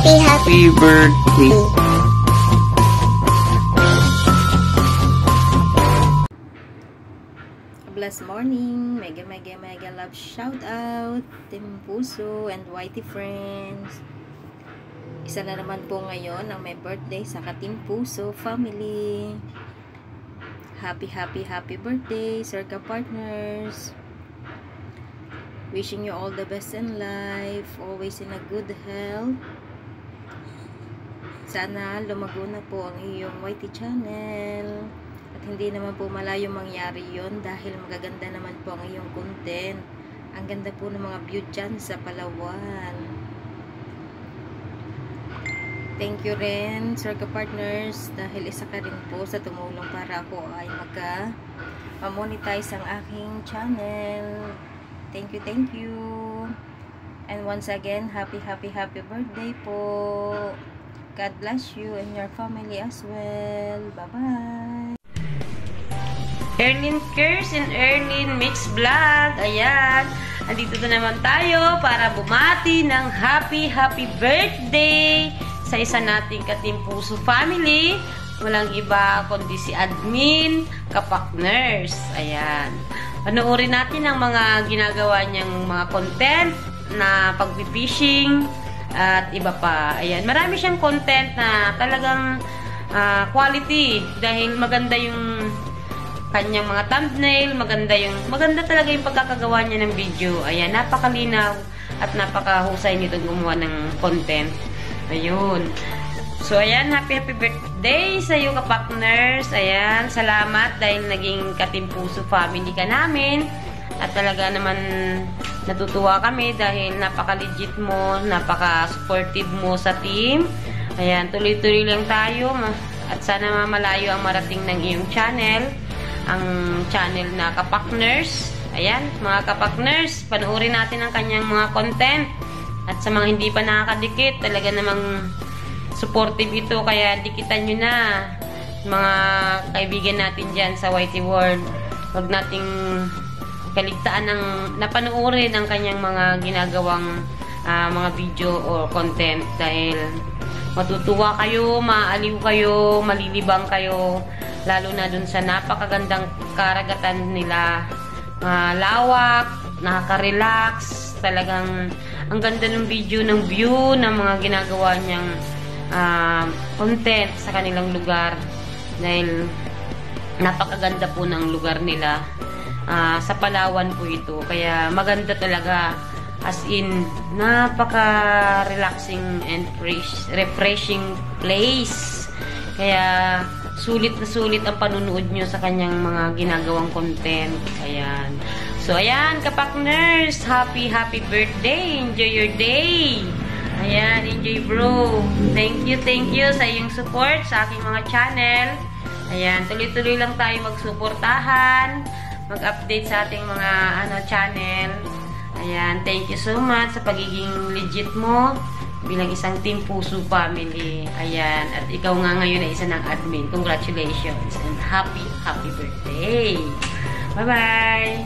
Happy birthday. Blessed morning, mega love shout out Team Puso and Whitey friends. Isa na naman po ngayon ang may birthday sa Team Puso family. Happy birthday, Circa partners. Wishing you all the best in life, always in a good health. Sana lumago na po ang iyong YT channel. At hindi naman po malayo mangyari yon dahil magaganda naman po ang iyong content. Ang ganda po ng mga view dyan sa Palawan. Thank you rin, Circa partners, dahil isa ka rin po sa tumulong para ako ay monetize ang aking channel. Thank you. And once again, happy birthday po. God bless you and your family as well. Bye-bye. Erlyn Curse and Erlyn Mix Vlog. Ayan. Andito na naman tayo para bumati ng happy birthday sa isa nating Team Puso family. Walang iba kundi si Admin Kapakners. Ayan. Panoorin natin ang mga ginagawa niyang mga content na pag-fishing at iba pa. Ayan. Marami siyang content na talagang quality dahil maganda yung kanyang mga thumbnail, maganda talaga yung pagkakagawa niya ng video. Ayan, napakalinaw at napakahusay nito gumawa ng content. Ayun. So, ayan, happy birthday sa iyo kapakners. Ayan, salamat dahil naging Team Puso family ka namin. At talaga naman natutuwa kami dahil napaka-legit mo, napaka-supportive mo sa team. Ayan, tuloy-tuloy lang tayo. At sana malayo ang marating ng iyong channel. Ang channel na Kapakners. Ayan, mga Kapakners, panoorin natin ang kanyang mga content. At sa mga hindi pa nakakadikit, talaga namang supportive ito. Kaya dikitan nyo na mga kaibigan natin dyan sa YT World. Huwag nating kaligtaan ng napanoorin ang kanyang mga ginagawang mga video or content dahil matutuwa kayo, maaaliw kayo, malilibang kayo lalo na dun sa napakagandang karagatan nila, lawak, nakaka-relax, talagang ang ganda ng video, ng view ng mga ginagawa niyang content sa kanilang lugar dahil napakaganda po ng lugar nila. Sa Palawan po ito. Kaya maganda talaga. As in, napaka-relaxing and refreshing place. Kaya, sulit na sulit ang panunood nyo sa kanyang mga ginagawang content. Ayan. So, ayan, kapakners, happy birthday. Enjoy your day. Ayan, enjoy bro. Thank you sa iyong support sa aking mga channel. Ayan, tuloy-tuloy lang tayo magsuportahan, mag-update sa ating mga channel. Ayan, thank you so much sa pagiging legit mo bilang isang Team Puso family. Ayan, at ikaw nga ngayon ay isa ng admin. Congratulations and happy birthday. Bye-bye!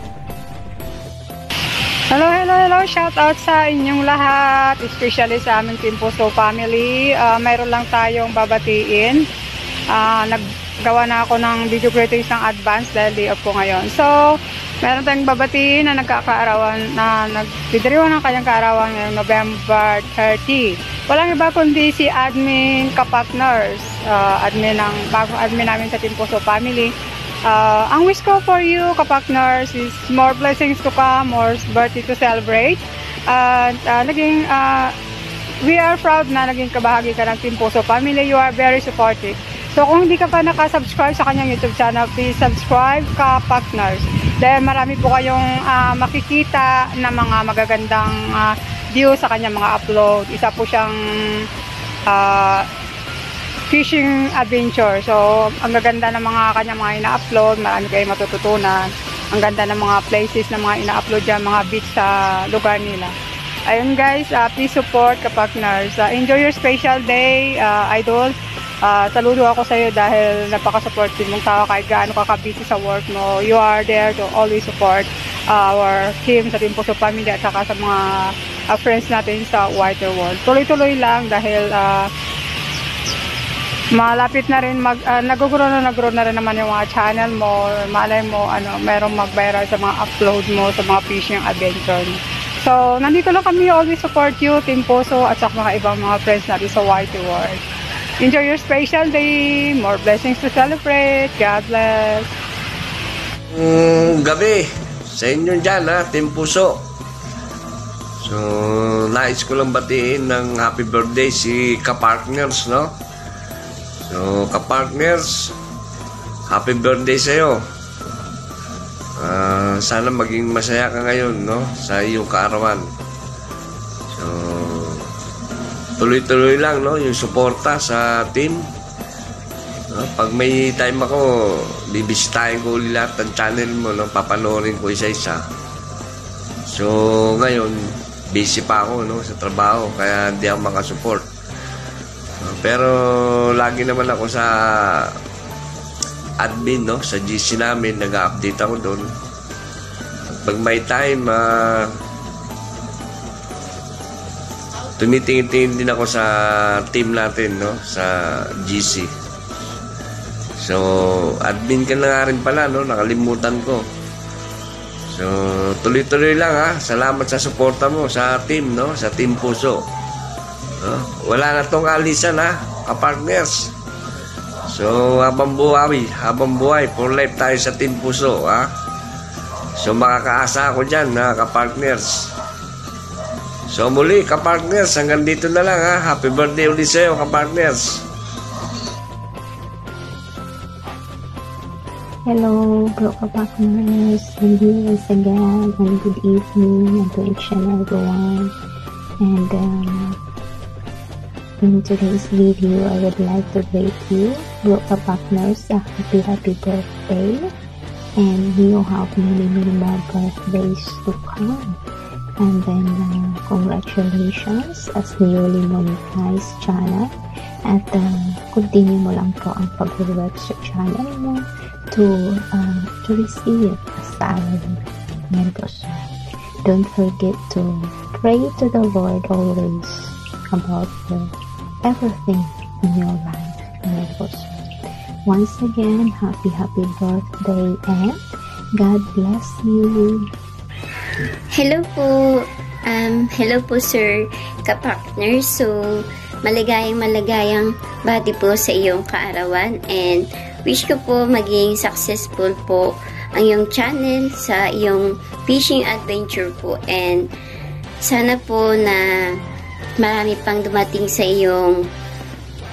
Hello! Shout out sa inyong lahat, especially sa aming Team Puso family. Mayroon lang tayong babatiin. Naggawa na ako ng video greetings ng advance dahil day off ko ngayon. So, meron tayong babatiin na nagkakaarawan, na nagdidiriwan ng kanyang kaarawan ngayong November 30. Walang iba kundi si Admin Kapakners, bagong admin namin sa Team Puso family. Ang wish ko for you, Kapakners, is more blessings to come, more birthday to celebrate. We are proud na naging kabahagi ka ng Team Puso family. You are very supportive. So kung hindi ka pa nakasubscribe sa kanyang YouTube channel, please subscribe, Kapakners. Dahil marami po kayong makikita na mga magagandang view sa kanyang mga upload. Isa po siyang fishing adventure. So ang gaganda ng mga kanyang mga ina-upload, marami kayong matututunan. Ang ganda ng mga places na mga ina-upload dyan, mga beach sa lugar nila. Ayun guys, please support Kapakners. Enjoy your special day, idol. Saludo ako sa iyo dahil napaka-supportive mong tao kahit gaano ka busy sa work mo. You are there to always support our team sa Team Puso family at saka sa mga friends natin sa White World. Tuloy-tuloy lang dahil malapit na rin nag-grow na rin naman yung mga channel mo. Malay mo, merong mag-viral sa mga upload mo, sa mga fishing adventure. So, nandito lang kami, always support you, Team Puso, at sa mga ibang mga friends natin sa White World. Enjoy your special day. More blessings to celebrate. God bless. Gabi sa inyo dyan, Team Puso. So, nais ko lang batiin ng happy birthday si Kapartners, no? So, Kapartners, happy birthday sa'yo. Sana maging masaya ka ngayon, no? Sa iyong kaarawan. So, tuloy-tuloy lang, no? Yung suporta sa team. Pag may time ako, bibisitahin ko ulit lahat ng channel mo, no? Papanoorin ko isa-isa. So, ngayon, busy pa ako, no? Sa trabaho, kaya hindi ako makasupport. Pero, lagi naman ako sa admin, no? Sa GC namin, nag-update ako doon. Pag may time, tumitingin-tingin din ako sa team natin, no? Sa GC. So, admin ka na nga rin pala, no? Nakalimutan ko. So, tuloy-tuloy lang, Salamat sa suporta mo sa team, no? Sa Team Puso. Wala na tong alisan, Kapartners. So, habang buhay, for life tayo sa Team Puso, So, makakaasa ako dyan, Kapartners. So, muli, Kapartners, hanggang dito na lang, Happy birthday ulit sa'yo, Kapartners. Hello, Bro Kapartners. I'm here once again, and good evening to each and everyone. And in today's video, I would like to greet you, Bro Kapartners, a happy birthday. And you have many more birthdays to come. And then, congratulations as newly monetized channel. At continue mo lang po ang pag-work sa channel mo to receive a salary. Don't forget to pray to the Lord always about everything in your life. Once again, happy birthday and God bless you. Hello po Sir Kapartner. So, maligayang bati po sa iyong kaarawan and wish ko po maging successful po ang iyong channel sa iyong fishing adventure po, and sana po na marami pang dumating sa iyong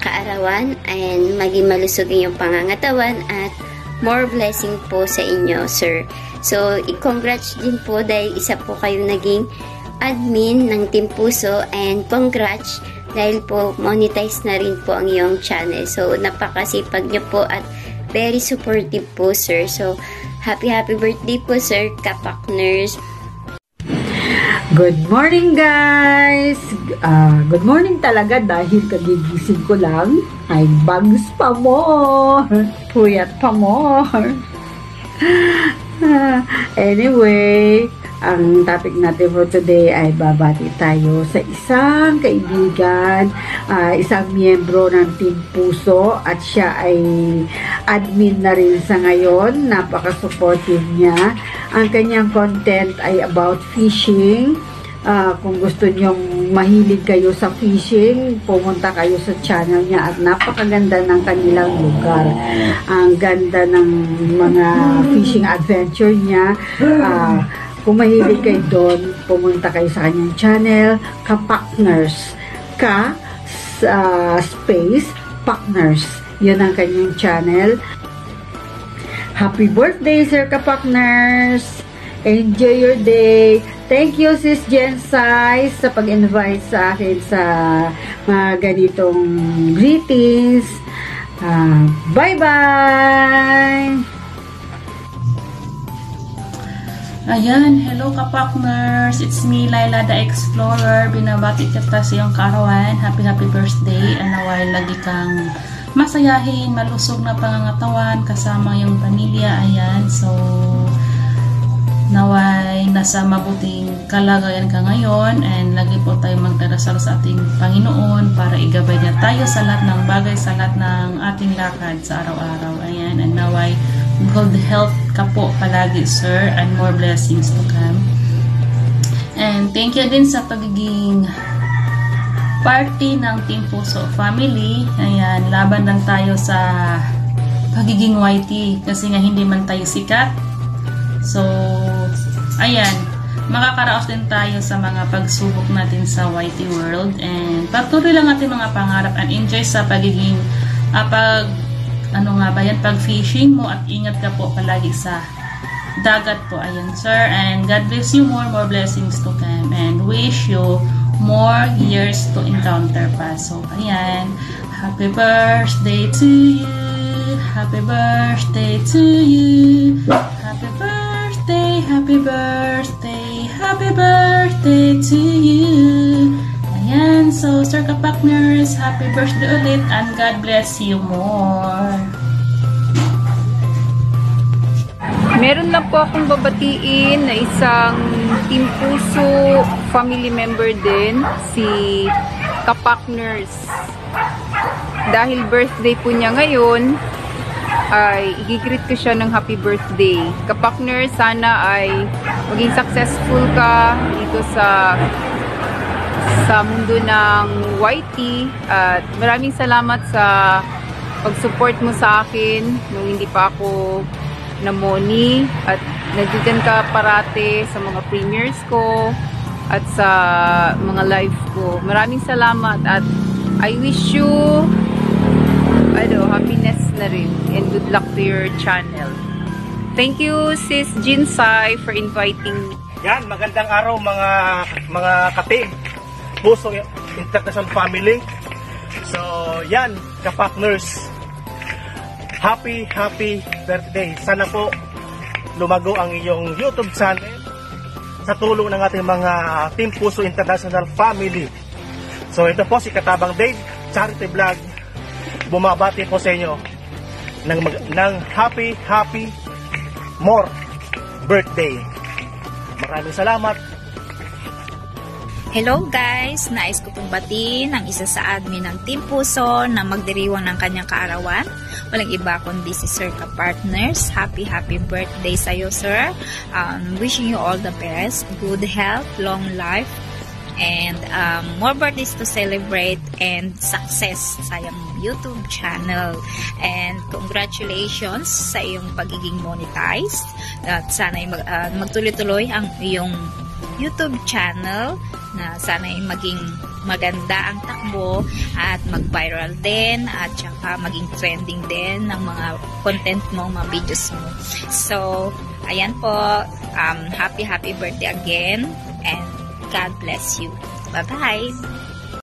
kaarawan and maging malusog iyong pangangatawan at more blessing po sa inyo, sir. So, i-congrats din po dahil isa po kayo naging admin ng Team Puso, and congrats dahil po monetize na rin po ang iyong channel. So, napakasipag niyo po at very supportive po, sir. So, happy birthday po, sir Kapartners. Good morning, guys! Good morning talaga dahil kagigising ko lang. Ay, bags pa more! Puyat pa more! Anyway, ang topic natin for today ay babati tayo sa isang kaibigan, isang miyembro ng Team Puso, at siya ay admin na rin sa ngayon. Napaka-supportive niya. Ang kanyang content ay about fishing. Kung gusto nyong mahilig kayo sa fishing, pumunta kayo sa channel niya at napakaganda ng kanilang lugar. Ang ganda ng mga fishing adventure niya. Kung mahilig kayo doon, pumunta kayo sa kanyang channel, Kapartners. Space Partners. Yun ang kanyang channel. Happy birthday, Sir Kapartners! Enjoy your day! Thank you, Sis Jensai, sa pag-invite sa akin sa mga ganitong greetings. Bye-bye! Ayan, hello Kapartners! It's me, Laila the Explorer. Binabati kita sa iyong kaarawan. Happy birthday! And naway lagi kang masayahin, malusog na pangangatawan kasama yung pamilya. Ayan, so naway nasa mabuting kalagayan ka ngayon, and lagi po tayo magdarasal sa ating Panginoon para igabay niya tayo sa lahat ng bagay, sa lahat ng ating lakad sa araw-araw. Ayan, and naway good health ka po palagi, sir, and more blessings to come. And thank you din sa pagiging party ng Team Puso Family. Ayan, laban lang tayo sa pagiging YT kasi nga hindi man tayo sikat. So, ayan, makakaraos din tayo sa mga pagsubok natin sa YT world, and patuloy lang ating mga pangarap and enjoy sa pagiging pag-fishing mo, at ingat ka po palagi sa dagat po. Ayan, sir, and God bless you, more blessings to come, and wish you more years to encounter pa. So, ayan, happy birthday to you, happy birthday to you, happy birthday, happy birthday, happy birthday to you. Ayan, so Sir Kapakners, happy birthday ulit, and God bless you more. Meron lang po akong babatiin na isang Team Puso family member din, si Kapakners. Dahil birthday po niya ngayon, ay i-greet ko siya ng happy birthday. Kapakner, sana ay maging successful ka dito sa mundo ng YT, at maraming salamat sa pag-support mo sa akin nung hindi pa ako namoni, at nandiyan ka parate sa mga premieres ko at sa mga live ko. Maraming salamat, at I wish you happiness na rin, and good luck to your channel. Thank you, Sis Jinsai, for inviting me. Yan, magandang araw mga ka-Team Puso International Family. So, yan, ka-partners, happy birthday. Sana po lumago ang iyong YouTube channel sa tulong ng ating mga Team Puso International Family. So, ito po si Katabang Dave, Charity Vlog, bumabati po sa inyo ng happy more birthday. Maraming salamat. Hello guys! Nais ko pong batiin ang isa sa admin ng Team Puso na magdiriwang ng kanyang kaarawan. Walang iba kundi si Sir Kapakners. Happy birthday sa iyo, sir. Wishing you all the best, good health, long life, and more birthdays to celebrate, and success sa iyong YouTube channel. And congratulations sa iyong pagiging monetized. At sana magtuloy-tuloy ang iyong YouTube channel, na sana maging maganda ang takbo at mag-viral din, at saka maging trending din ng mga content mo, mga videos mo. So, ayan po, happy birthday again, and God bless you. Bye-bye!